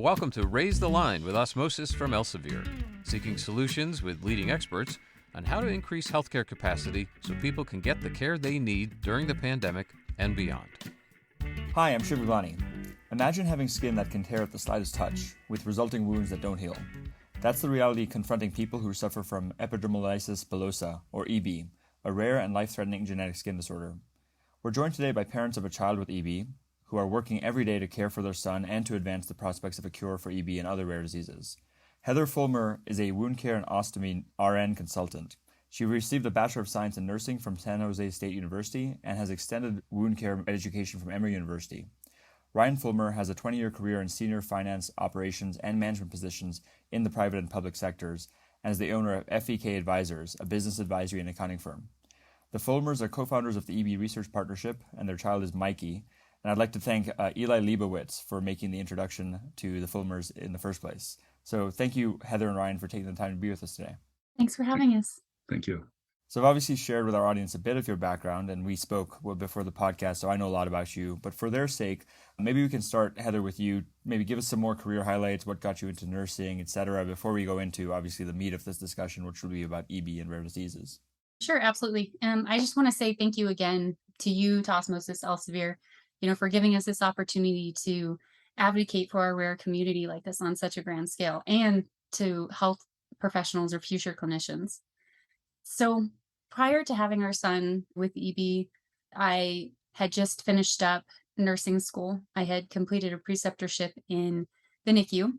welcome to Raise the Line with Osmosis from Elsevier, seeking solutions with leading experts on how to increase healthcare capacity so people can get the care they need during the pandemic and beyond. Hi, I'm Shivivani. Imagine having skin that can tear at the slightest touch, with resulting wounds that don't heal. That's the reality confronting people who suffer from epidermolysis bullosa, or EB, a rare and life-threatening genetic skin disorder. We're joined today by parents of a child with EB, who are working every day to care for their son and to advance the prospects of a cure for EB and other rare diseases. Heather Fullmer is a wound care and ostomy RN consultant. She received a Bachelor of Science in Nursing from San Jose State University and has extended wound care education from Emory University. Ryan Fullmer has a 20-year career in senior finance, operations, and management positions in the private and public sectors, and is the owner of FEK Advisors, a business advisory and accounting firm. The Fullmers are co-founders of the EB Research Partnership, and their child is Mikey. And I'd like to thank Eli Leibowitz for making the introduction to the Fullmers in the first place. So thank you, Heather and Ryan, for taking the time to be with us today. Thanks for having us. Thank you. So I've obviously shared with our audience a bit of your background, and we spoke before the podcast, so I know a lot about you. But for their sake, maybe we can start, Heather, with you. Maybe give us some more career highlights, what got you into nursing, etc., before we go into, obviously, the meat of this discussion, which will be about EB and rare diseases. Sure, absolutely. I just want to say thank you again to you, to Osmosis Elsevier, for giving us this opportunity to advocate for our rare community like this on such a grand scale, and to health professionals or future clinicians. So prior to having our son with EB, I had just finished up nursing school. I had completed a preceptorship in the NICU,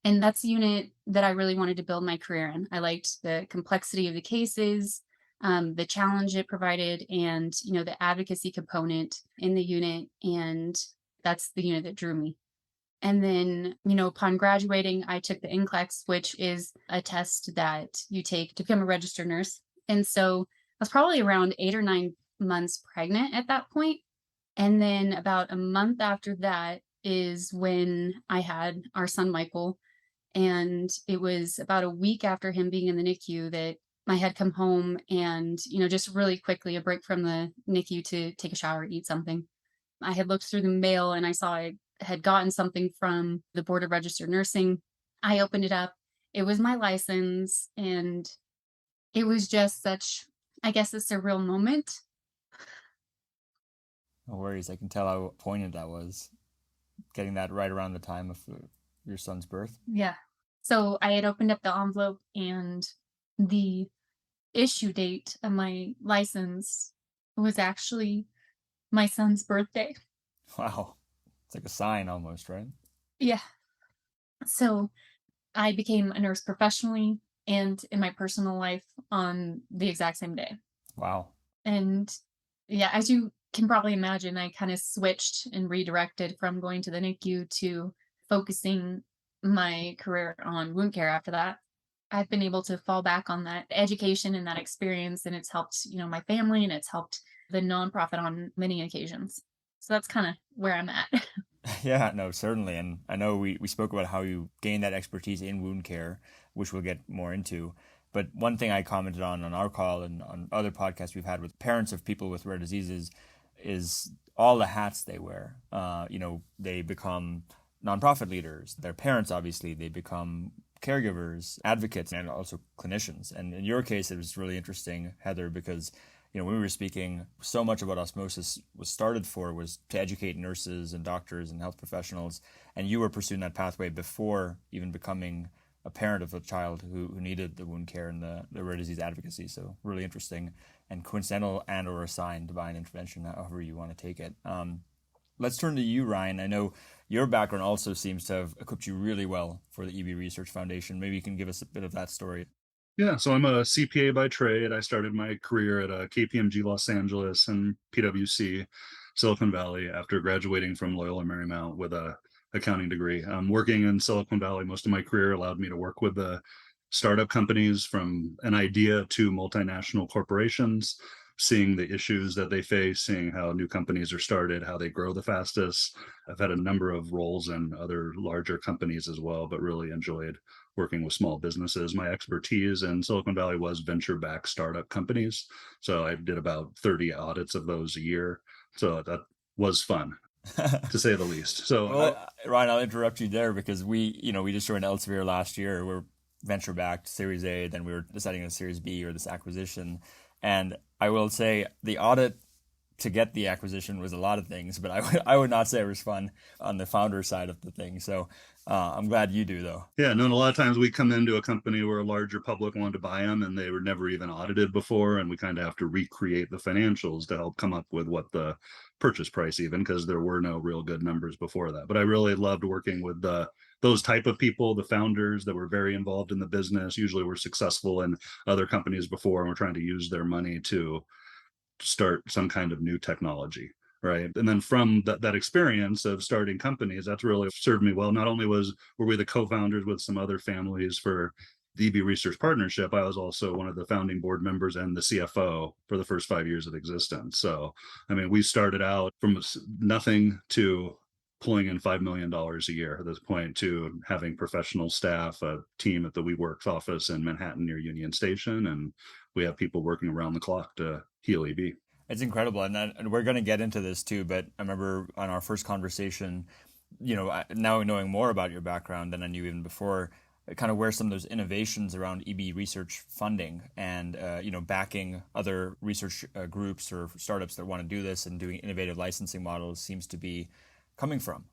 and that's the unit that I really wanted to build my career in. I liked the complexity of the cases, the challenge it provided, and the advocacy component in the unit, and that's the unit that drew me. And then upon graduating, I took the NCLEX, which is a test that you take to become a registered nurse. And so I was probably around 8 or 9 months pregnant at that point. And then about a month after that is when I had our son Michael, and it was about a week after him being in the NICU that I had come home and, just really quickly a break from the NICU to take a shower, eat something. I had looked through the mail and I saw I had gotten something from the Board of Registered Nursing. I opened it up. It was my license, and it was just such, I guess, a surreal moment. No worries. I can tell how poignant that was, getting that right around the time of your son's birth. Yeah. So I had opened up the envelope, and the issue date of my license was actually my son's birthday. Wow. It's like a sign almost, right? Yeah. So I became a nurse professionally and in my personal life on the exact same day. Wow. And yeah, as you can probably imagine, I kind of switched and redirected from going to the NICU to focusing my career on wound care after that. I've been able to fall back on that education and that experience, and it's helped, my family, and it's helped the nonprofit on many occasions. So that's kind of where I'm at. Yeah, no, certainly. And I know we spoke about how you gained that expertise in wound care, which we'll get more into. But one thing I commented on our call and on other podcasts we've had with parents of people with rare diseases is all the hats they wear. They become nonprofit leaders. They're parents, obviously. They become caregivers, advocates, and also clinicians. And in your case, it was really interesting, Heather, because when we were speaking, so much of what Osmosis was started for was to educate nurses and doctors and health professionals. And you were pursuing that pathway before even becoming a parent of a child who needed the wound care and the rare disease advocacy. So really interesting and coincidental and or a sign, divine intervention, however you want to take it. Let's turn to you, Ryan. I know your background also seems to have equipped you really well for the EB Research Foundation. Maybe you can give us a bit of that story. Yeah, so I'm a CPA by trade. I started my career at KPMG Los Angeles and PwC Silicon Valley after graduating from Loyola Marymount with a accounting degree. Working in Silicon Valley most of my career allowed me to work with the startup companies from an idea to multinational corporations, seeing the issues that they face, seeing how new companies are started, how they grow the fastest. I've had a number of roles in other larger companies as well, but really enjoyed working with small businesses. My expertise in Silicon Valley was venture-backed startup companies. So I did about 30 audits of those a year. So that was fun. to say the least. So Well, Ryan, I'll interrupt you there because we just joined Elsevier last year. We're venture backed Series A, then we were deciding on Series B or this acquisition. And I will say the audit to get the acquisition was a lot of things, but I would not say it was fun on the founder side of the thing. So I'm glad you do though. yeah, no, and a lot of times we come into a company where a larger public wanted to buy them and they were never even audited before, and we kind of have to recreate the financials to help come up with what the purchase price, even because there were no real good numbers before that. But I really loved working with those type of people, the founders that were very involved in the business. Usually were successful in other companies before, and we're trying to use their money to start some kind of new technology, right? And then from that experience of starting companies, that's really served me well. Not only were we the co-founders with some other families for the EB Research Partnership, I was also one of the founding board members and the CFO for the first 5 years of existence. So, I mean, we started out from nothing to pulling in $5 million a year at this point, to having professional staff, a team at the WeWorks office in Manhattan near Union Station, and we have people working around the clock to heal EB. It's incredible, and we're going to get into this too. But I remember on our first conversation, now knowing more about your background than I knew even before, kind of where some of those innovations around EB research funding and backing other research groups or startups that want to do this and doing innovative licensing models seems to be coming from,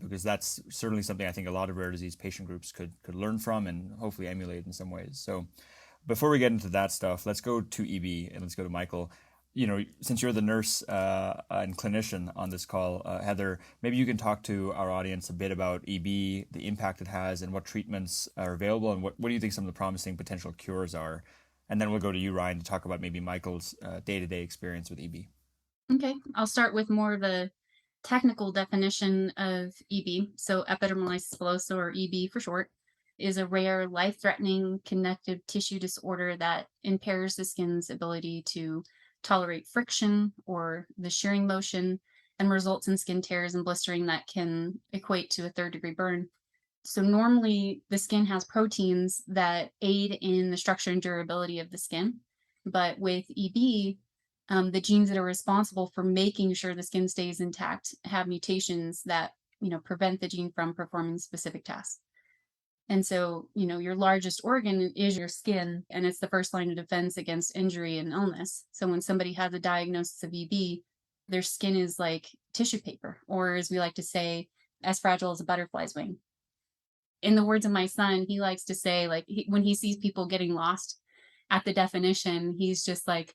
because that's certainly something I think a lot of rare disease patient groups could learn from and hopefully emulate in some ways. So before we get into that stuff, let's go to EB and let's go to Michael. Since you're the nurse and clinician on this call, Heather, maybe you can talk to our audience a bit about EB, the impact it has, and what treatments are available, and what do you think some of the promising potential cures are? And then we'll go to you, Ryan, to talk about maybe Michael's day-to-day experience with EB. Okay, I'll start with more of the technical definition of EB. So epidermolysis bullosa, or EB for short, is a rare, life-threatening connective tissue disorder that impairs the skin's ability to tolerate friction or the shearing motion, and results in skin tears and blistering that can equate to a third-degree burn. So normally the skin has proteins that aid in the structure and durability of the skin, but with EB, the genes that are responsible for making sure the skin stays intact have mutations that prevent the gene from performing specific tasks. And so, your largest organ is your skin, and it's the first line of defense against injury and illness. So when somebody has a diagnosis of EB, their skin is like tissue paper, or as we like to say, as fragile as a butterfly's wing. In the words of my son, he likes to say, like, when he sees people getting lost at the definition, he's just like,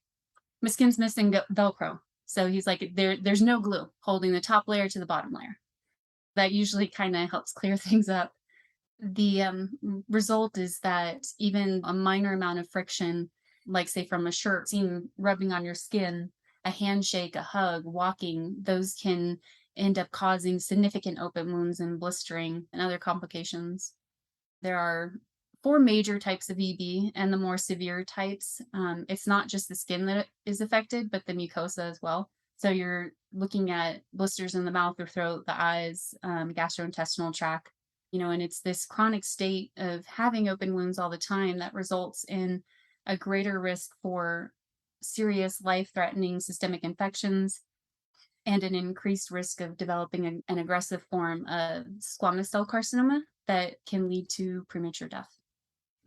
my skin's missing Velcro. So he's like, there's no glue holding the top layer to the bottom layer. That usually kind of helps clear things up. The result is that even a minor amount of friction, like say from a shirt seam rubbing on your skin, a handshake, a hug, walking, those can end up causing significant open wounds and blistering and other complications. There are 4 major types of EB, and the more severe types, it's not just the skin that is affected, but the mucosa as well. So you're looking at blisters in the mouth or throat, the eyes, gastrointestinal tract, and it's this chronic state of having open wounds all the time that results in a greater risk for serious life-threatening systemic infections and an increased risk of developing an aggressive form of squamous cell carcinoma that can lead to premature death.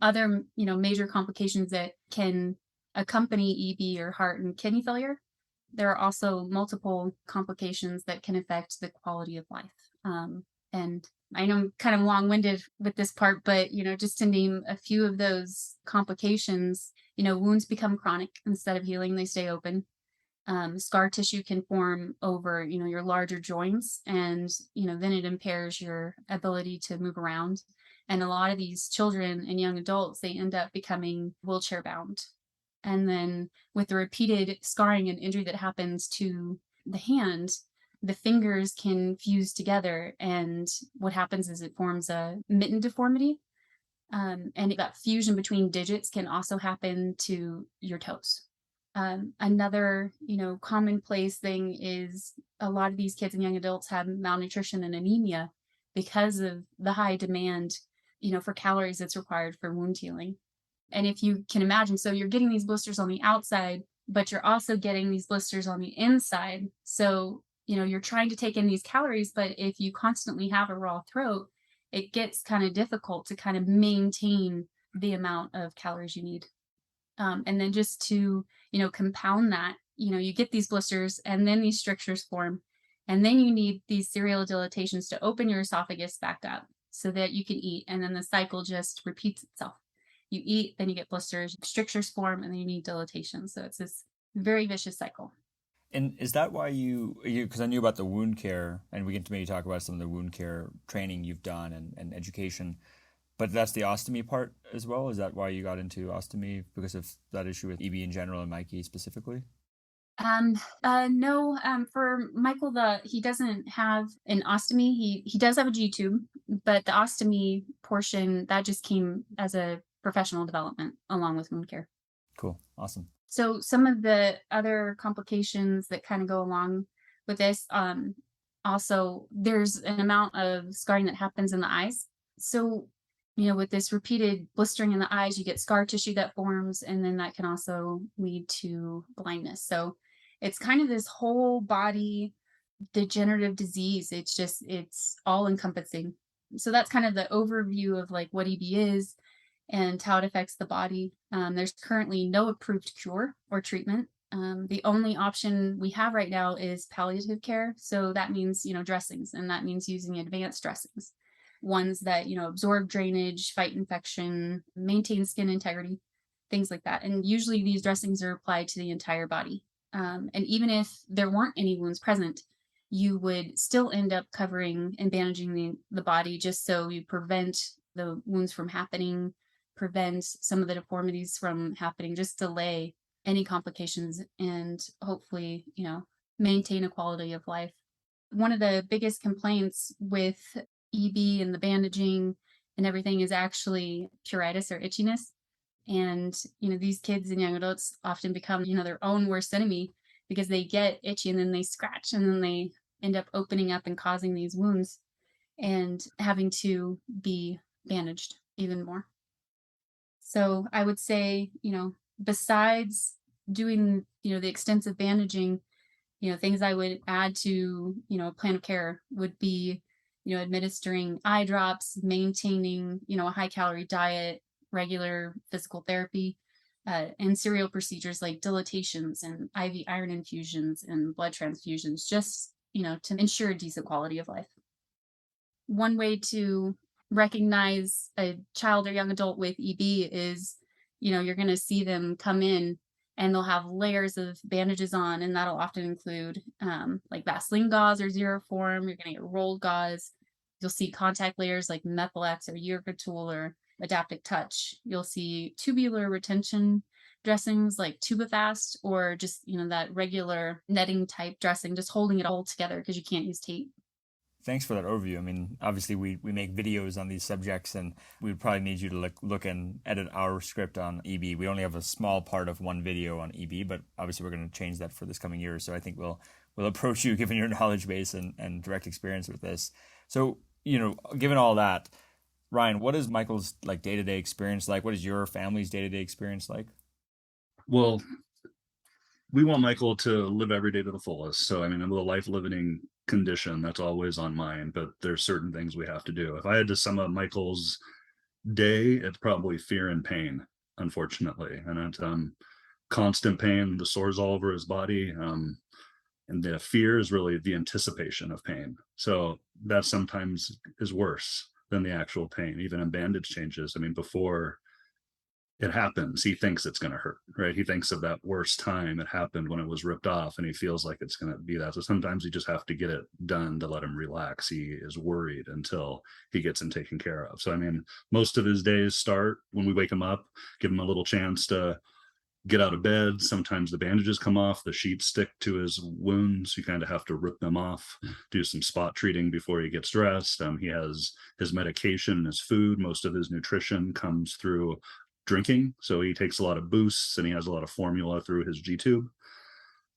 Other, major complications that can accompany EB are heart and kidney failure. There are also multiple complications that can affect the quality of life. And I know I'm kind of long-winded with this part, but, just to name a few of those complications, wounds become chronic. Instead of healing, they stay open. Scar tissue can form over, your larger joints, and, then it impairs your ability to move around. And a lot of these children and young adults, they end up becoming wheelchair bound. And then with the repeated scarring and injury that happens to the hand, the fingers can fuse together, and what happens is it forms a mitten deformity. And that fusion between digits can also happen to your toes. Another, commonplace thing is a lot of these kids and young adults have malnutrition and anemia because of the high demand, for calories that's required for wound healing. And if you can imagine, so you're getting these blisters on the outside, but you're also getting these blisters on the inside. So, you're trying to take in these calories, but if you constantly have a raw throat, it gets kind of difficult to kind of maintain the amount of calories you need. And then just to, compound that, you get these blisters and then these strictures form. And then you need these serial dilatations to open your esophagus back up so that you can eat. And then the cycle just repeats itself. You eat, then you get blisters, strictures form, and then you need dilatation. So it's this very vicious cycle. And is that why because I knew about the wound care, and we can maybe talk about some of the wound care training you've done and education, but that's the ostomy part as well? Is that why you got into ostomy, because of that issue with EB in general and Mikey specifically? No, for Michael, he doesn't have an ostomy. He does have a G tube, but the ostomy portion, that just came as a professional development along with wound care. Cool. Awesome. So some of the other complications that kind of go along with this, also there's an amount of scarring that happens in the eyes. So, with this repeated blistering in the eyes, you get scar tissue that forms, and then that can also lead to blindness. So it's kind of this whole body degenerative disease. It's all encompassing. So that's kind of the overview of like what EB is and how it affects the body. There's currently no approved cure or treatment. The only option we have right now is palliative care. So that means, dressings, and that means using advanced dressings, ones that, absorb drainage, fight infection, maintain skin integrity, things like that. And usually these dressings are applied to the entire body. And even if there weren't any wounds present, you would still end up covering and bandaging the body just so you prevent the wounds from happening, prevent some of the deformities from happening, just delay any complications and hopefully, maintain a quality of life. One of the biggest complaints with EB and the bandaging and everything is actually pruritus or itchiness. And, these kids and young adults often become, their own worst enemy because they get itchy and then they scratch and then they end up opening up and causing these wounds and having to be bandaged even more. So I would say, besides doing, the extensive bandaging, things I would add to, a plan of care would be, administering eye drops, maintaining, a high calorie diet, regular physical therapy, and serial procedures like dilatations and IV iron infusions and blood transfusions, just, to ensure a decent quality of life. One way to recognize a child or young adult with EB is, you're going to see them come in and they'll have layers of bandages on, and that'll often include like Vaseline gauze or Zeroform. You're going to get rolled gauze. You'll see contact layers like Methylex or Uricatool or Adaptic Touch. You'll see tubular retention dressings like Tubifast, or just, that regular netting type dressing, just holding it all together because you can't use tape. Thanks for that overview. I mean, obviously we make videos on these subjects, and we would probably need you to look and edit our script on EB. We only have a small part of one video on EB, but obviously we're going to change that for this coming year. So I think we'll approach you given your knowledge base and direct experience with this. So, given all that, Ryan, what is Michael's day-to-day experience like? What is your family's day-to-day experience like? Well, we want Michael to live every day to the fullest. So, with a life-limiting condition, that's always on mind, but there's certain things we have to do. If I had to sum up Michael's day, it's probably fear and pain, unfortunately. And it's constant pain, the sores all over his body. And the fear is really the anticipation of pain. So that sometimes is worse than the actual pain, even in bandage changes. Before it happens, he thinks it's going to hurt, right? He thinks of that worst time it happened when it was ripped off, and he feels like it's going to be that. So sometimes you just have to get it done to let him relax. He is worried until he gets him taken care of. So, most of his days start when we wake him up, give him a little chance to get out of bed. Sometimes the bandages come off, the sheets stick to his wounds. You kind of have to rip them off, do some spot treating before he gets dressed. He has his medication, his food. Most of his nutrition comes through drinking. So he takes a lot of boosts and he has a lot of formula through his G tube.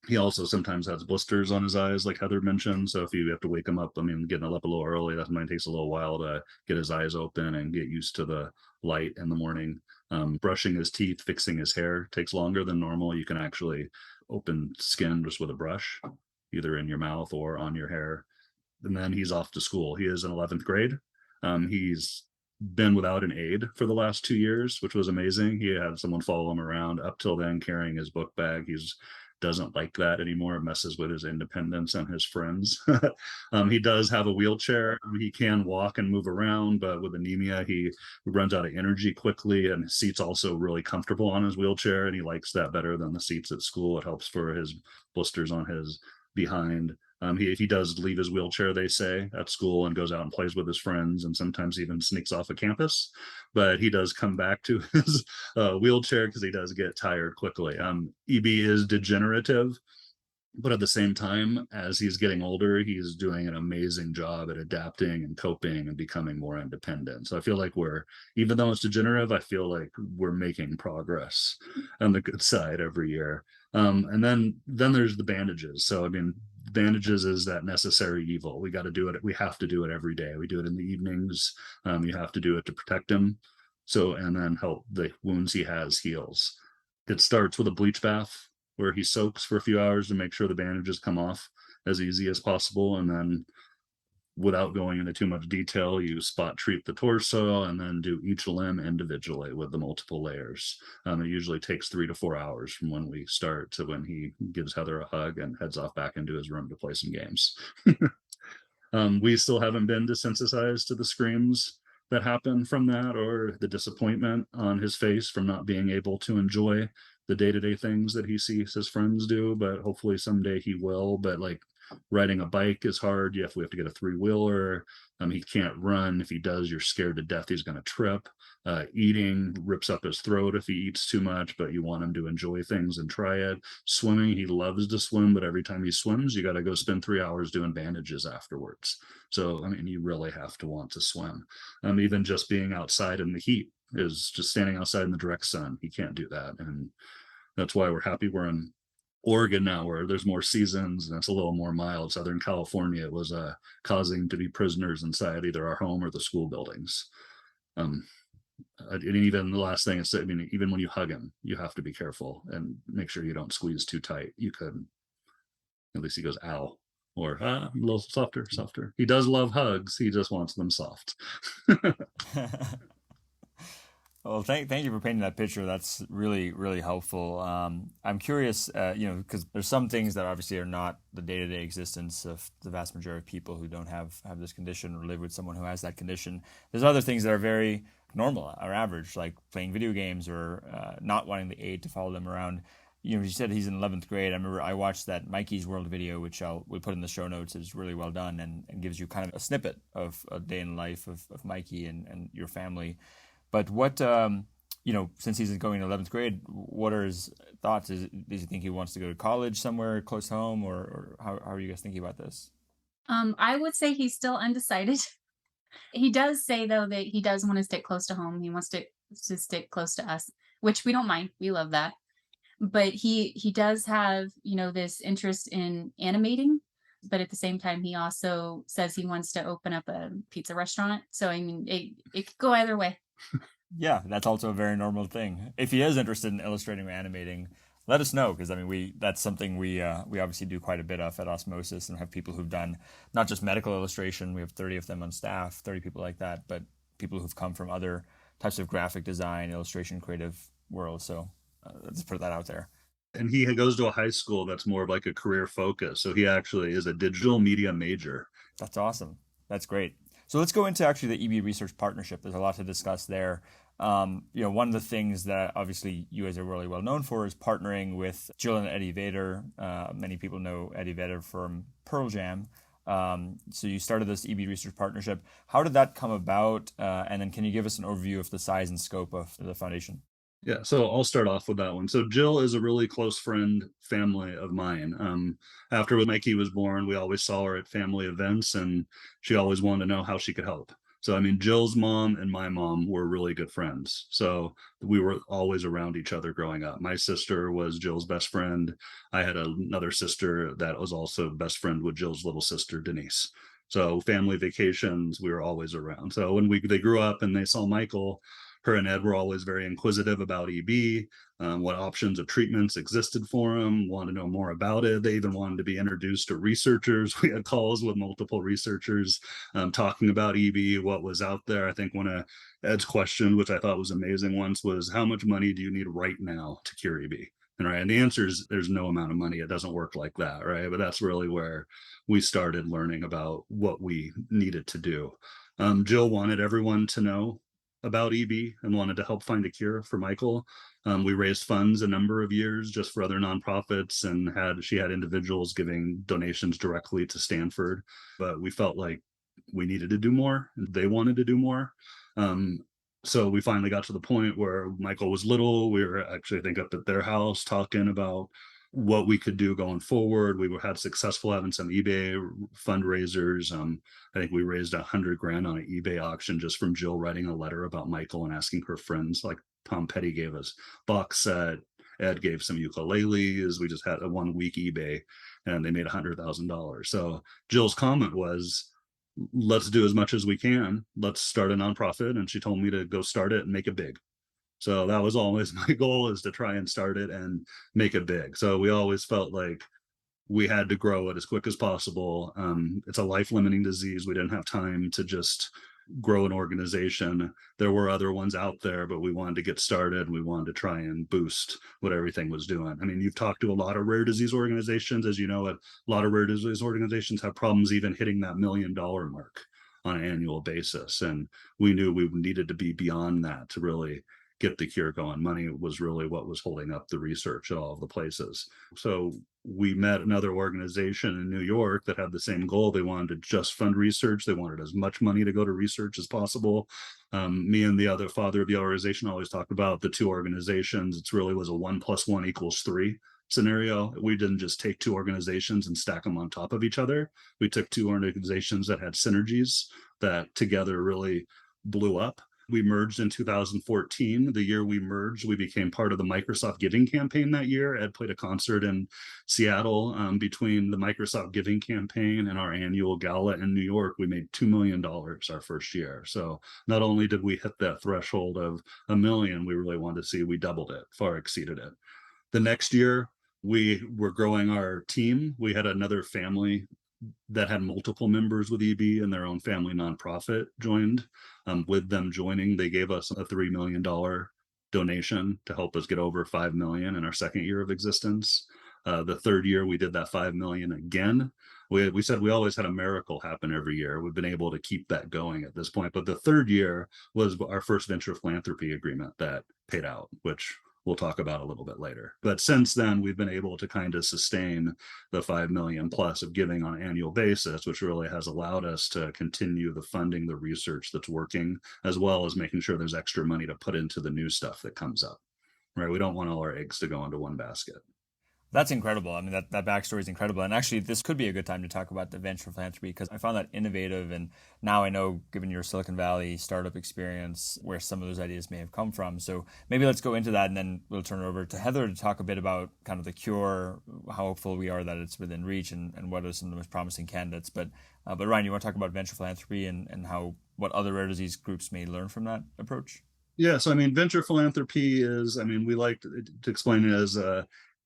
He also sometimes has blisters on his eyes, like Heather mentioned. So if you have to wake him up, getting up a little early, that might takes a little while to get his eyes open and get used to the light in the morning. Brushing his teeth, fixing his hair takes longer than normal. You can actually open skin just with a brush. either in your mouth or on your hair. And then he's off to school. He is in 11th grade. He's been without an aide for the last 2 years, which was amazing. He had someone follow him around up till then carrying his book bag. He's doesn't like that anymore. It messes with his independence and his friends. He does have a wheelchair. He can walk and move around, but with anemia, he runs out of energy quickly, and his seat's also really comfortable on his wheelchair, and he likes that better than the seats at school. It helps for his blisters on his behind. He does leave his wheelchair, they say, at school and goes out and plays with his friends and sometimes even sneaks off of campus. But he does come back to his wheelchair because he does get tired quickly. EB is degenerative, but at the same time, as he's getting older, he's doing an amazing job at adapting and coping and becoming more independent. So I feel like even though it's degenerative, I feel like we're making progress on the good side every year. And then there's the bandages. So I mean, bandages is that necessary evil. We got to do it. We have to do it every day. We do it in the evenings. You have to do it to protect him. So, and then help the wounds he has heals. It starts with a bleach bath where he soaks for a few hours to make sure the bandages come off as easy as possible. And then, without going into too much detail, you spot treat the torso and then do each limb individually with the multiple layers. It usually takes 3 to 4 hours from when we start to when he gives Heather a hug and heads off back into his room to play some games. We still haven't been desensitized to the screams that happen from that, or the disappointment on his face from not being able to enjoy the day-to-day things that he sees his friends do, but hopefully someday he will. But like, riding a bike is hard. We have to get a 3-wheeler. He can't run. If he does, you're scared to death he's going to trip. Eating rips up his throat if he eats too much, but you want him to enjoy things and try it. Swimming, he loves to swim, but every time he swims, you got to go spend 3 hours doing bandages afterwards. So, I mean, you really have to want to swim. Even just being outside in the heat is just standing outside in the direct sun. He can't do that. And that's why we're happy we're in Oregon now, where there's more seasons and it's a little more mild. Southern California was causing to be prisoners inside either our home or the school buildings. And even the last thing is, I mean, even when you hug him, you have to be careful and make sure you don't squeeze too tight. You could, at least he goes, ow, or a little softer. He does love hugs. He just wants them soft. Well, thank you for painting that picture. That's really, really helpful. I'm curious, because there's some things that obviously are not the day-to-day existence of the vast majority of people who don't have this condition or live with someone who has that condition. There's other things that are very normal or average, like playing video games or not wanting the aide to follow them around. You said he's in 11th grade. I remember I watched that Mikey's World video, which we'll put in the show notes. It's really well done and gives you kind of a snippet of a day in life of Mikey and your family. But what, since he's going to 11th grade, what are his thoughts? Does he think he wants to go to college somewhere close to home, or how are you guys thinking about this? I would say he's still undecided. He does say, though, that he does want to stick close to home. He wants to stick close to us, which we don't mind. We love that. But he does have, this interest in animating. But at the same time, he also says he wants to open up a pizza restaurant. So, I mean, it could go either way. Yeah, that's also a very normal thing. If he is interested in illustrating or animating, let us know, because I mean, that's something we obviously do quite a bit of at Osmosis, and have people who've done not just medical illustration. We have 30 of them on staff, 30 people like that, but people who've come from other types of graphic design, illustration, creative worlds. So let's put that out there. And he goes to a high school that's more of like a career focus. So he actually is a digital media major. That's awesome. That's great. So let's go into actually the EB Research Partnership. There's a lot to discuss there. One of the things that obviously you guys are really well known for is partnering with Jill and Eddie Vedder. Many people know Eddie Vedder from Pearl Jam. So you started this EB Research Partnership. How did that come about? And then can you give us an overview of the size and scope of the foundation? Yeah, so I'll start off with that one. So Jill is a really close family of mine. After Mikey was born, we always saw her at family events, and she always wanted to know how she could help. So, I mean, Jill's mom and my mom were really good friends. So we were always around each other growing up. My sister was Jill's best friend. I had another sister that was also best friend with Jill's little sister, Denise. So family vacations, we were always around. So when they grew up and they saw Michael, her and Ed were always very inquisitive about EB, what options of treatments existed for him, wanted to know more about it. They even wanted to be introduced to researchers. We had calls with multiple researchers talking about EB, what was out there. I think one of Ed's question, which I thought was amazing once, was how much money do you need right now to cure EB? And the answer is there's no amount of money. It doesn't work like that, right? But that's really where we started learning about what we needed to do. Jill wanted everyone to know about EB and wanted to help find a cure for Michael. We raised funds a number of years just for other nonprofits, and she had individuals giving donations directly to Stanford. But we felt like we needed to do more. They wanted to do more. So we finally got to the point where Michael was little. We were actually, I think, up at their house talking about what we could do going forward. We had successful having some eBay fundraisers. I think we raised $100,000 on an eBay auction just from Jill writing a letter about Michael and asking her friends. Like Tom Petty gave us box set. Ed gave some ukuleles. We just had a 1 week eBay, and they made $100,000. So Jill's comment was, let's do as much as we can. Let's start a nonprofit. And she told me to go start it and make it big. So that was always my goal, is to try and start it and make it big. So we always felt like we had to grow it as quick as possible. It's a life-limiting disease. We didn't have time to just grow an organization. There were other ones out there, but we wanted to get started. We wanted to try and boost what everything was doing. I mean, you've talked to a lot of rare disease organizations. As you know, a lot of rare disease organizations have problems even hitting that $1 million mark on an annual basis. And we knew we needed to be beyond that to really get the cure going. Money was really what was holding up the research at all of the places. So we met another organization in New York that had the same goal. They wanted to just fund research. They wanted as much money to go to research as possible. Me and the other father of the organization always talked about the two organizations. It really was a 1 + 1 = 3 scenario. We didn't just take two organizations and stack them on top of each other. We took two organizations that had synergies that together really blew up. We merged in 2014. The year we merged, we became part of the Microsoft Giving campaign that year. Ed played a concert in Seattle. Between the Microsoft Giving campaign and our annual gala in New York, we made $2 million our first year. So not only did we hit that threshold of $1 million, we really wanted to see we doubled it, far exceeded it. The next year, we were growing our team. We had another family that had multiple members with EB and their own family nonprofit joined. With them joining, they gave us a $3 million donation to help us get over 5 million in our second year of existence. The third year, we did that 5 million again. We said we always had a miracle happen every year. We've been able to keep that going at this point. But the third year was our first venture philanthropy agreement that paid out, which we'll talk about a little bit later. But since then, we've been able to kind of sustain the 5 million plus of giving on an annual basis, which really has allowed us to continue the funding, the research that's working, as well as making sure there's extra money to put into the new stuff that comes up, right? We don't want all our eggs to go into one basket. That's incredible. I mean, that backstory is incredible. And actually, this could be a good time to talk about the venture philanthropy, because I found that innovative. And now I know, given your Silicon Valley startup experience, where some of those ideas may have come from. So maybe let's go into that, and then we'll turn it over to Heather to talk a bit about kind of the cure, how hopeful we are that it's within reach, and what are some of the most promising candidates. But Ryan, you want to talk about venture philanthropy and what other rare disease groups may learn from that approach? Yeah. So, I mean, venture philanthropy is, we like to explain it as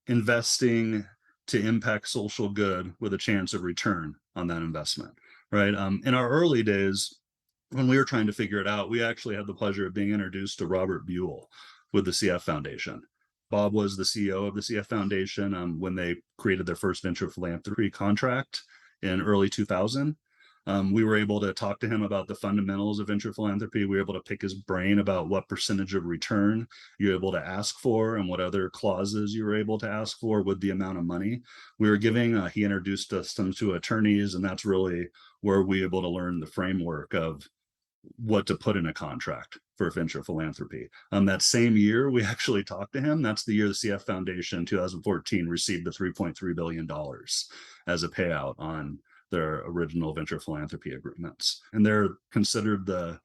investing to impact social good with a chance of return on that investment, right? In our early days, when we were trying to figure it out, we actually had the pleasure of being introduced to Robert Buell with the CF Foundation. Bob was the CEO of the CF Foundation when they created their first venture philanthropy contract in early 2000. We were able to talk to him about the fundamentals of venture philanthropy. We were able to pick his brain about what percentage of return you're able to ask for and what other clauses you were able to ask for with the amount of money we were giving. He introduced us to attorneys, and that's really where we were able to learn the framework of what to put in a contract for venture philanthropy. That same year, we actually talked to him. That's the year the CF Foundation, 2014, received the $3.3 billion as a payout on their original venture philanthropy agreements. And they're considered the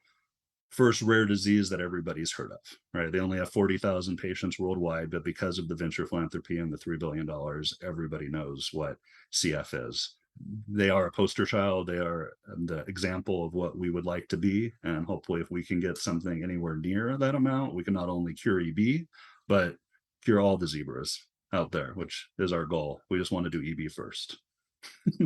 first rare disease that everybody's heard of, right? They only have 40,000 patients worldwide, but because of the venture philanthropy and the $3 billion, everybody knows what CF is. they are a poster child. They are the example of what we would like to be. And hopefully, if we can get something anywhere near that amount, we can not only cure EB, but cure all the zebras out there, which is our goal. We just want to do EB first.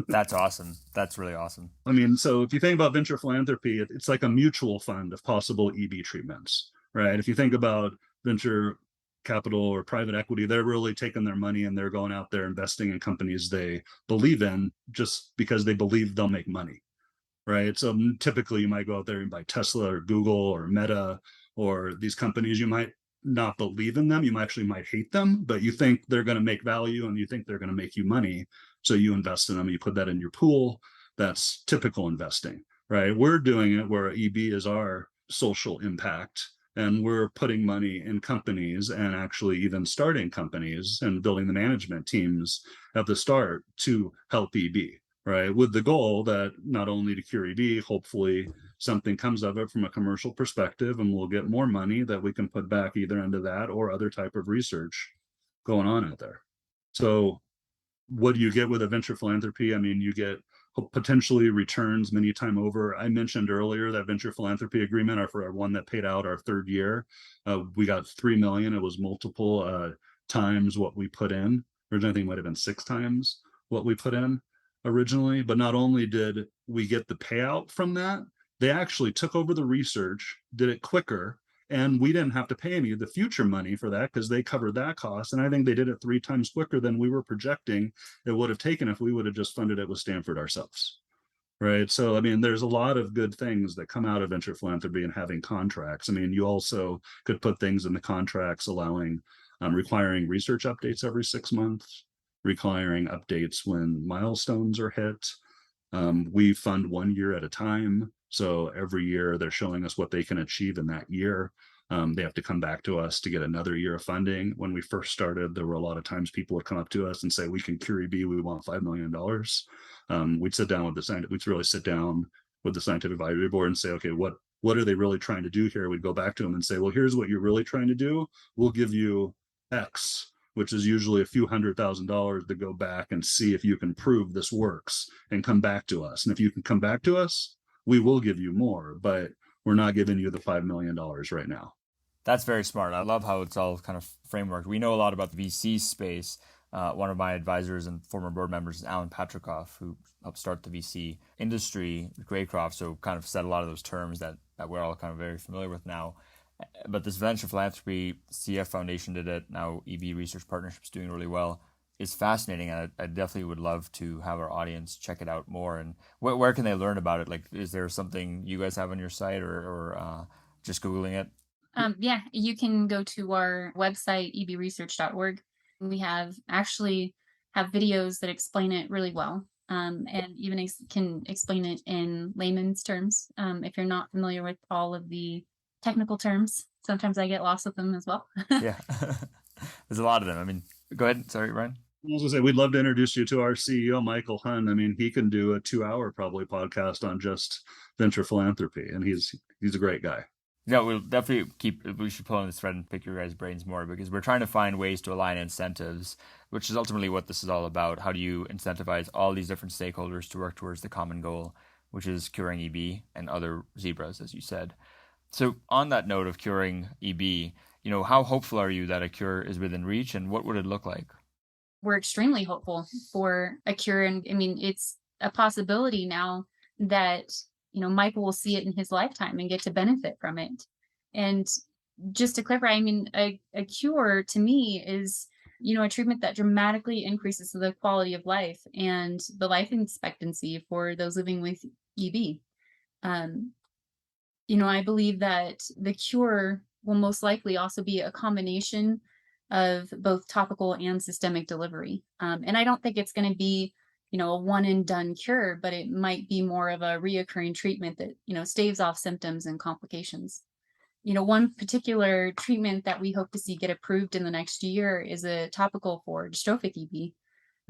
That's awesome. That's really awesome. I mean, so if you think about venture philanthropy, it's like a mutual fund of possible EB treatments, right? If you think about venture capital or private equity, they're really taking their money and they're going out there investing in companies they believe in just because they believe they'll make money, right? So typically you might go out there and buy Tesla or Google or Meta or these companies. You might not believe in them. You actually might hate them, but you think they're going to make value and you think they're going to make you money. So you invest in them, you put that in your pool. That's typical investing, right? We're doing it where EB is our social impact, and we're putting money in companies and actually even starting companies and building the management teams at the start to help EB, right? With the goal that not only to cure EB, hopefully something comes of it from a commercial perspective and we'll get more money that we can put back either into that or other type of research going on out there. So what do you get with a venture philanthropy? I mean, you get potentially returns many time over. I mentioned earlier that venture philanthropy agreement, or for our one that paid out our third year, we got 3 million. It was multiple times what we put in. Originally, I think it might have been 6 times what we put in originally. But not only did we get the payout from that, they actually took over the research, did it quicker, and we didn't have to pay any of the future money for that because they covered that cost. And I think they did it 3 times quicker than we were projecting it would have taken if we would have just funded it with Stanford ourselves. Right. So, I mean, there's a lot of good things that come out of venture philanthropy and having contracts. I mean, you also could put things in the contracts allowing requiring research updates every 6 months, requiring updates when milestones are hit. We fund 1 year at a time. So every year they're showing us what they can achieve in that year. They have to come back to us to get another year of funding. When we first started, there were a lot of times people would come up to us and say, we can cure EB, we want $5 million. We'd sit down with we'd really sit down with the scientific advisory board and say, okay, what are they really trying to do here? We'd go back to them and say, well, here's what you're really trying to do. We'll give you X, which is usually a few $100,000 to go back and see if you can prove this works and come back to us. And if you can come back to us, we will give you more, but we're not giving you the $5 million right now. That's very smart. I love how it's all kind of framework. We know a lot about the VC space. One of my advisors and former board members is Alan Patrikoff, who helped start the VC industry, Graycroft, so kind of set a lot of those terms that we're all kind of very familiar with now. But this venture philanthropy, CF Foundation did it, now EB Research Partnership's doing really well. It's fascinating, and I definitely would love to have our audience check it out more. And where can they learn about it? Like, is there something you guys have on your site, or just Googling it? Yeah, you can go to our website, ebresearch.org. We actually have videos that explain it really well, and even can explain it in layman's terms. If you're not familiar with all of the technical terms, sometimes I get lost with them as well. Yeah, there's a lot of them. I mean, go ahead. Sorry, Ryan. I was going to say, we'd love to introduce you to our CEO, Michael Hunn. I mean, he can do a 2-hour probably podcast on just venture philanthropy, and he's a great guy. Yeah, we'll definitely we should pull on this thread and pick your guys' brains more, because we're trying to find ways to align incentives, which is ultimately what this is all about. How do you incentivize all these different stakeholders to work towards the common goal, which is curing EB and other zebras, as you said. So on that note of curing EB, how hopeful are you that a cure is within reach, and what would it look like? We're extremely hopeful for a cure. And I mean, it's a possibility now that, Michael will see it in his lifetime and get to benefit from it. And just to clarify, I mean, a cure to me is, a treatment that dramatically increases the quality of life and the life expectancy for those living with EB. I believe that the cure will most likely also be a combination of both topical and systemic delivery. And I don't think it's going to be, a one and done cure, but it might be more of a reoccurring treatment that, staves off symptoms and complications. One particular treatment that we hope to see get approved in the next year is a topical for dystrophic EB.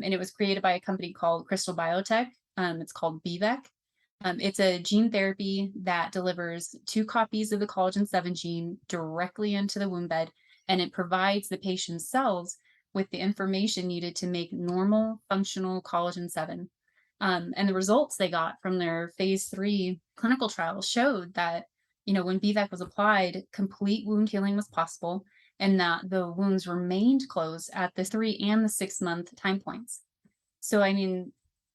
And it was created by a company called Crystal Biotech. It's called BVEC. It's a gene therapy that delivers 2 copies of the collagen 7 gene directly into the womb bed, and it provides the patient's cells with the information needed to make normal functional collagen 7. And the results they got from their phase 3 clinical trials showed that, when BVAC was applied, complete wound healing was possible and that the wounds remained closed at the 3 and the 6 month time points. So, I mean,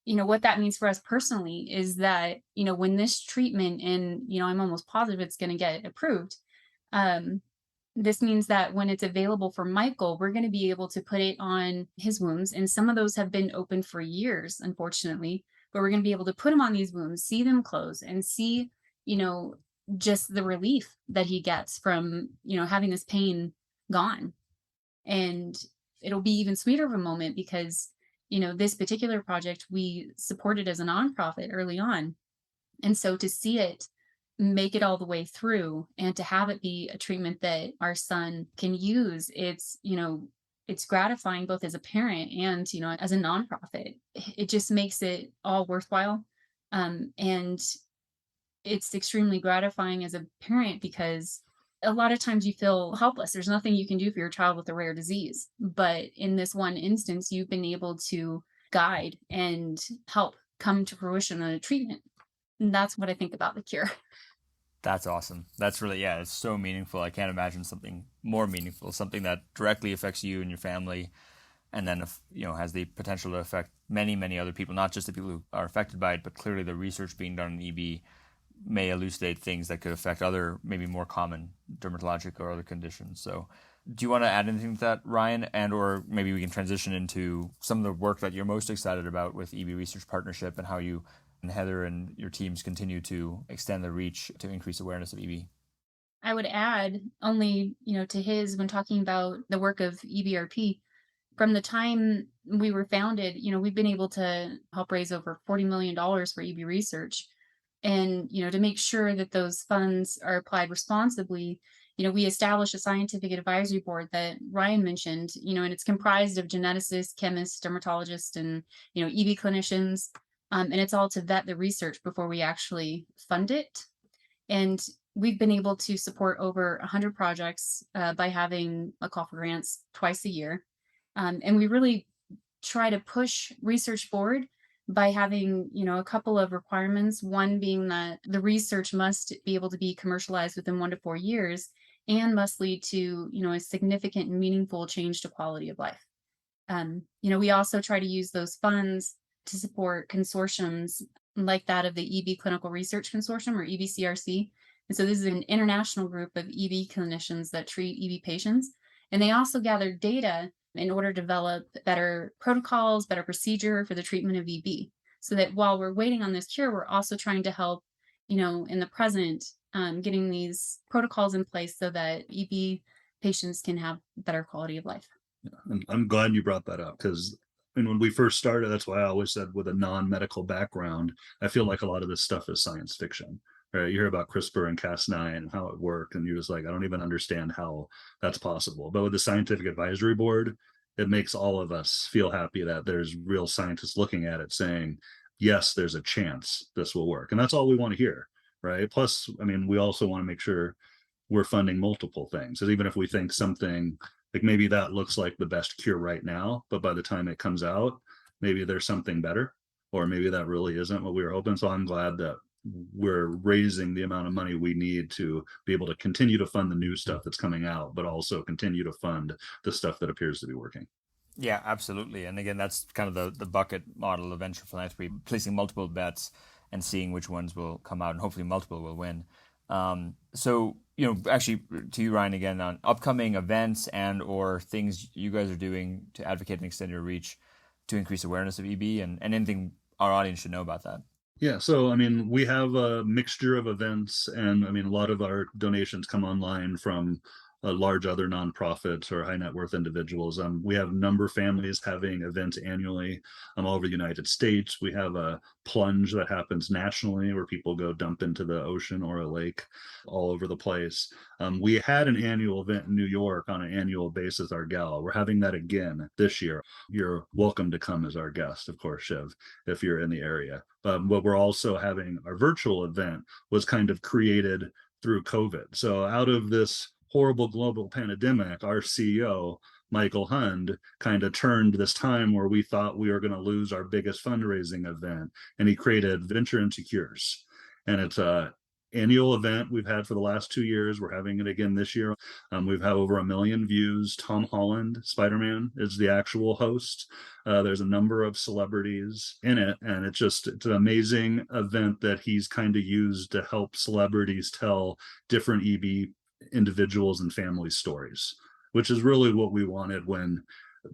what that means for us personally is that, when this treatment, and, I'm almost positive it's going to get approved, um, this means that when it's available for Michael, we're going to be able to put it on his wounds. And some of those have been open for years, unfortunately, but we're going to be able to put him on these wounds, see them close, and see, you know, just the relief that he gets from, having this pain gone. And it'll be even sweeter of a moment because, this particular project we supported as a nonprofit early on. And so to see it make it all the way through and to have it be a treatment that our son can use, it's gratifying both as a parent and, as a nonprofit. It just makes it all worthwhile. And it's extremely gratifying as a parent because a lot of times you feel helpless. There's nothing you can do for your child with a rare disease. But in this one instance, you've been able to guide and help come to fruition on a treatment. And that's what I think about the cure. That's awesome. That's really, yeah, it's so meaningful. I can't imagine something more meaningful, something that directly affects you and your family, and then, has the potential to affect many, many other people, not just the people who are affected by it, but clearly the research being done in EB may elucidate things that could affect other, maybe more common dermatologic or other conditions. So do you want to add anything to that, Ryan? And or maybe we can transition into some of the work that you're most excited about with EB Research Partnership and how you and Heather and your teams continue to extend the reach to increase awareness of EB. I would add only, to his, when talking about the work of EBRP, from the time we were founded, we've been able to help raise over $40 million for EB research. And, to make sure that those funds are applied responsibly, we established a scientific advisory board that Ryan mentioned, and it's comprised of geneticists, chemists, dermatologists, and, EB clinicians. And it's all to vet the research before we actually fund it. And we've been able to support over 100 projects by having a call for grants twice a year. And we really try to push research forward by having, a couple of requirements. One being that the research must be able to be commercialized within 1 to 4 years and must lead to, a significant and meaningful change to quality of life. We also try to use those funds to support consortiums like that of the EB Clinical Research Consortium, or EBCRC. And so this is an international group of EB clinicians that treat EB patients. And they also gather data in order to develop better protocols, better procedure for the treatment of EB. So that while we're waiting on this cure, we're also trying to help, in the present, getting these protocols in place so that EB patients can have better quality of life. Yeah, and I'm glad you brought that up because when we first started, that's why I always said with a non-medical background, I feel like a lot of this stuff is science fiction. Right? You hear about CRISPR and Cas9 and how it worked, and you're just like, I don't even understand how that's possible. But with the scientific advisory board, it makes all of us feel happy that there's real scientists looking at it saying, yes, there's a chance this will work. And that's all we want to hear, right? Plus, I mean, we also want to make sure we're funding multiple things. Because even if we think something like maybe that looks like the best cure right now, but by the time it comes out, maybe there's something better, or maybe that really isn't what we were hoping. So I'm glad that we're raising the amount of money we need to be able to continue to fund the new stuff that's coming out, but also continue to fund the stuff that appears to be working. Yeah, absolutely. And again, that's kind of the bucket model of venture philanthropy, placing multiple bets and seeing which ones will come out, and hopefully multiple will win. So, actually to you, Ryan, again, on upcoming events and or things you guys are doing to advocate and extend your reach to increase awareness of EB, and anything our audience should know about that. Yeah, so I mean, we have a mixture of events, and I mean, a lot of our donations come online from large other nonprofits or high net worth individuals. We have number families having events annually all over the United States. We have a plunge that happens nationally where people go dump into the ocean or a lake all over the place. We had an annual event in New York on an annual basis, our gala. We're having that again this year. You're welcome to come as our guest, of course, Shiv, if you're in the area. But we're also having our virtual event was kind of created through COVID. So out of this horrible global pandemic, our CEO Michael Hund kind of turned this time where we thought we were going to lose our biggest fundraising event, and he created Venture into Cures. And it's a annual event we've had for the last 2 years. We're having it again this year. We've had over 1 million views. Tom Holland, Spider-Man, is the actual host. There's a number of celebrities in it, and it's an amazing event that he's kind of used to help celebrities tell different EB individuals and family stories, which is really what we wanted when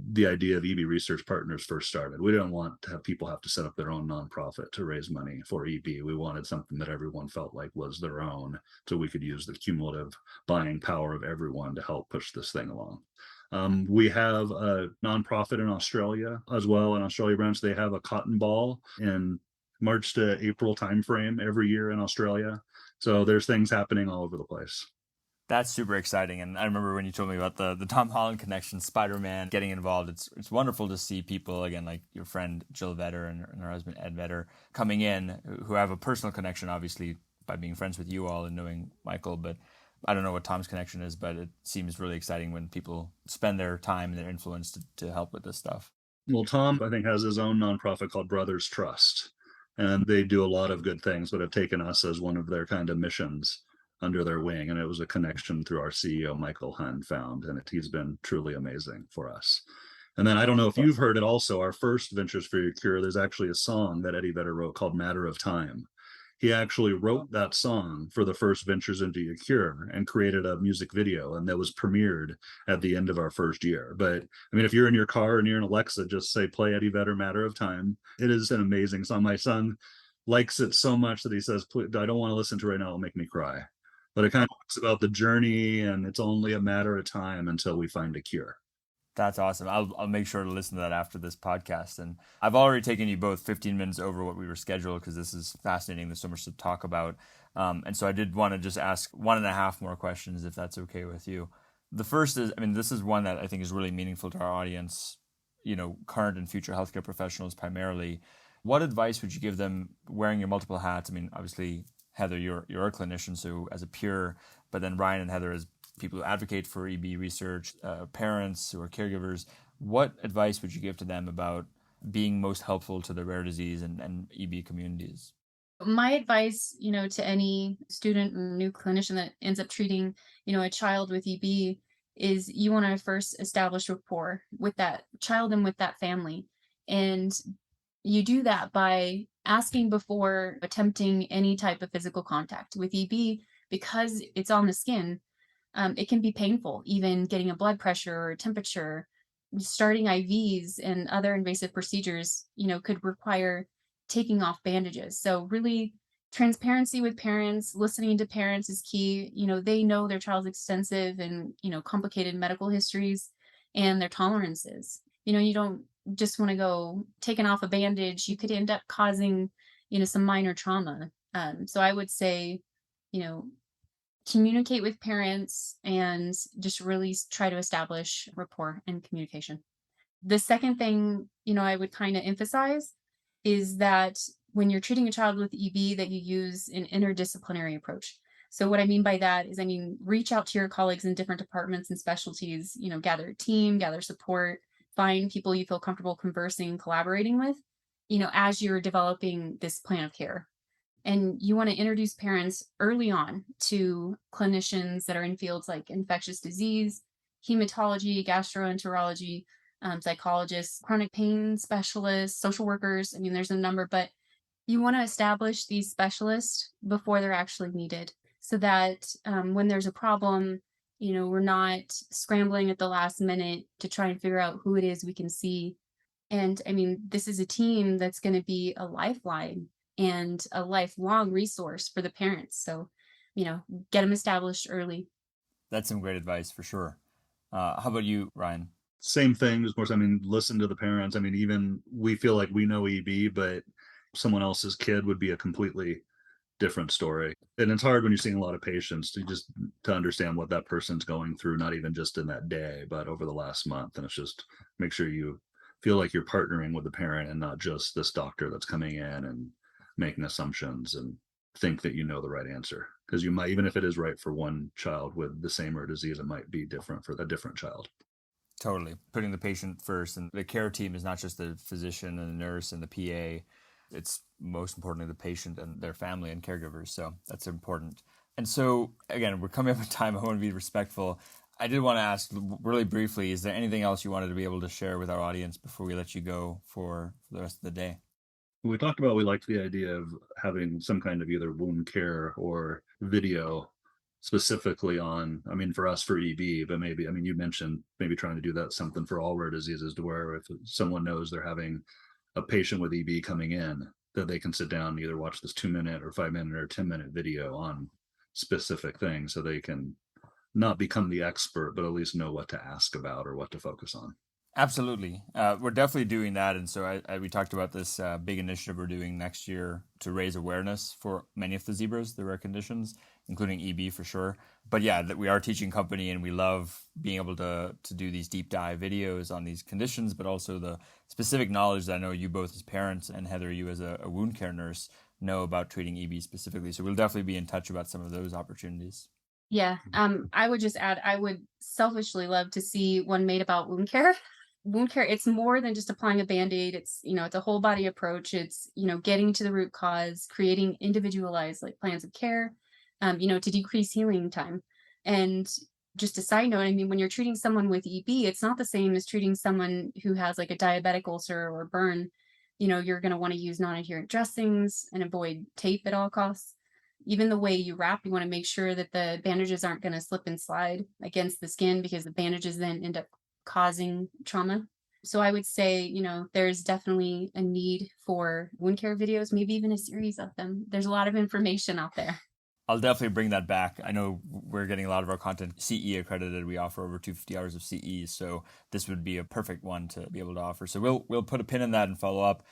the idea of EB Research Partners first started. We didn't want to have people have to set up their own nonprofit to raise money for EB. We wanted something that everyone felt like was their own, so we could use the cumulative buying power of everyone to help push this thing along. We have a nonprofit in Australia as well. In Australia branch, they have a cotton ball in March to April timeframe every year in Australia. So there's things happening all over the place. That's super exciting. And I remember when you told me about the Tom Holland connection, Spider-Man getting involved. It's wonderful to see people, again, like your friend Jill Vetter and her husband Ed Vetter, coming in, who have a personal connection, obviously, by being friends with you all and knowing Michael. But I don't know what Tom's connection is, but it seems really exciting when people spend their time and their influence to help with this stuff. Well, Tom, I think, has his own nonprofit called Brothers Trust. And they do a lot of good things, but have taken us as one of their kind of missions under their wing. And it was a connection through our CEO, Michael Hund, found. And he's been truly amazing for us. And then I don't know if you've heard it also, our first Ventures for Your Cure, there's actually a song that Eddie Vedder wrote called Matter of Time. He actually wrote that song for the first Ventures into Your Cure and created a music video, and that was premiered at the end of our first year. But I mean, if you're in your car and you're in Alexa, just say, play Eddie Vedder, Matter of Time. It is an amazing song. My son likes it so much that he says, I don't want to listen to it right now, it'll make me cry. But it kind of talks about the journey, and it's only a matter of time until we find a cure. That's awesome. I'll make sure to listen to that after this podcast. And I've already taken you both 15 minutes over what we were scheduled because this is fascinating. There's so much to talk about. And so I did want to just ask 1.5 more questions, if that's okay with you. The first is, I mean, this is one that I think is really meaningful to our audience, current and future healthcare professionals primarily. What advice would you give them wearing your multiple hats? I mean, obviously, Heather, you're a clinician, so as a peer, but then Ryan and Heather as people who advocate for EB research, parents who are caregivers. What advice would you give to them about being most helpful to the rare disease and EB communities? My advice, to any student and new clinician that ends up treating, a child with EB is you want to first establish rapport with that child and with that family. And you do that by asking before attempting any type of physical contact. With EB, because it's on the skin, it can be painful, even getting a blood pressure or temperature. Starting IVs and other invasive procedures, could require taking off bandages. So really, transparency with parents, listening to parents is key. They know their child's extensive and, complicated medical histories and their tolerances. You don't just want to go taking off a bandage. You could end up causing, some minor trauma. So I would say, communicate with parents and just really try to establish rapport and communication. The second thing, I would kind of emphasize is that when you're treating a child with EB, that you use an interdisciplinary approach. So what I mean by that is, reach out to your colleagues in different departments and specialties, gather a team, gather support, find people you feel comfortable conversing, collaborating with, as you're developing this plan of care. And you want to introduce parents early on to clinicians that are in fields like infectious disease, hematology, gastroenterology, psychologists, chronic pain specialists, social workers. There's a number, but you want to establish these specialists before they're actually needed so that when there's a problem, we're not scrambling at the last minute to try and figure out who it is we can see. And this is a team that's going to be a lifeline and a lifelong resource for the parents. So, get them established early. That's some great advice for sure. How about you, Ryan? Same thing, of course. Listen to the parents. Even we feel like we know EB, but someone else's kid would be a completely different story. And it's hard when you're seeing a lot of patients to understand what that person's going through, not even just in that day, but over the last month. And it's just make sure you feel like you're partnering with the parent and not just this doctor that's coming in and making assumptions and think that you know the right answer. Because you might, even if it is right for one child with the same rare disease, it might be different for a different child. Totally. Putting the patient first, and the care team is not just the physician and the nurse and the PA. It's most importantly the patient and their family and caregivers. So that's important. And so, again, we're coming up on time. I want to be respectful. I did want to ask really briefly, is there anything else you wanted to be able to share with our audience before we let you go for the rest of the day? We talked about we liked the idea of having some kind of either wound care or video specifically on, I mean, for us for EB, but maybe, I mean, you mentioned maybe trying to do that something for all rare diseases to where if someone knows they're having a patient with EB coming in, that they can sit down and either watch this 2-minute or 5-minute or 10-minute video on specific things so they can not become the expert, but at least know what to ask about or what to focus on. Absolutely. We're definitely doing that. And so we talked about this big initiative we're doing next year to raise awareness for many of the zebras, the rare conditions, including EB for sure. But yeah, that we are a teaching company and we love being able to do these deep dive videos on these conditions, but also the specific knowledge that I know you both as parents and Heather, you as a wound care nurse know about treating EB specifically. So we'll definitely be in touch about some of those opportunities. Yeah. I would just add, I would selfishly love to see one made about wound care. Wound care, it's more than just applying a Band-Aid. It's, it's a whole body approach. It's, getting to the root cause, creating individualized like plans of care, to decrease healing time. And just a side note, I mean, when you're treating someone with EB, it's not the same as treating someone who has like a diabetic ulcer or burn. You're going to want to use non-adherent dressings and avoid tape at all costs. Even the way you wrap, you want to make sure that the bandages aren't going to slip and slide against the skin because the bandages then end up causing trauma. So I would say, there's definitely a need for wound care videos, maybe even a series of them. There's a lot of information out there. I'll definitely bring that back. I know we're getting a lot of our content CE accredited. We offer over 250 hours of CE, so this would be a perfect one to be able to offer. So we'll put a pin in that and follow up.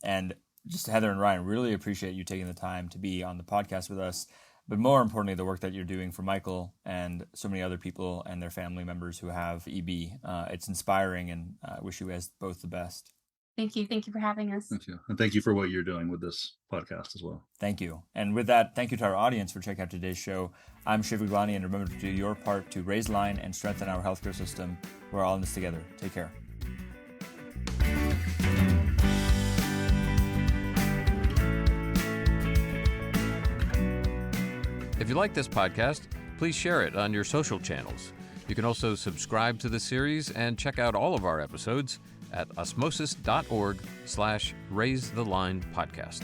And just Heather and Ryan, really appreciate you taking the time to be on the podcast with us. But more importantly, the work that you're doing for Michael and so many other people and their family members who have EB. It's inspiring, and I wish you guys both the best. Thank you. Thank you for having us. Thank you. And thank you for what you're doing with this podcast as well. Thank you. And with that, thank you to our audience for checking out today's show. I'm Shiv Guglani, and remember to do your part to raise the line and strengthen our healthcare system. We're all in this together. Take care. If you like this podcast, please share it on your social channels. You can also subscribe to the series and check out all of our episodes at osmosis.org/raisethelinepodcast.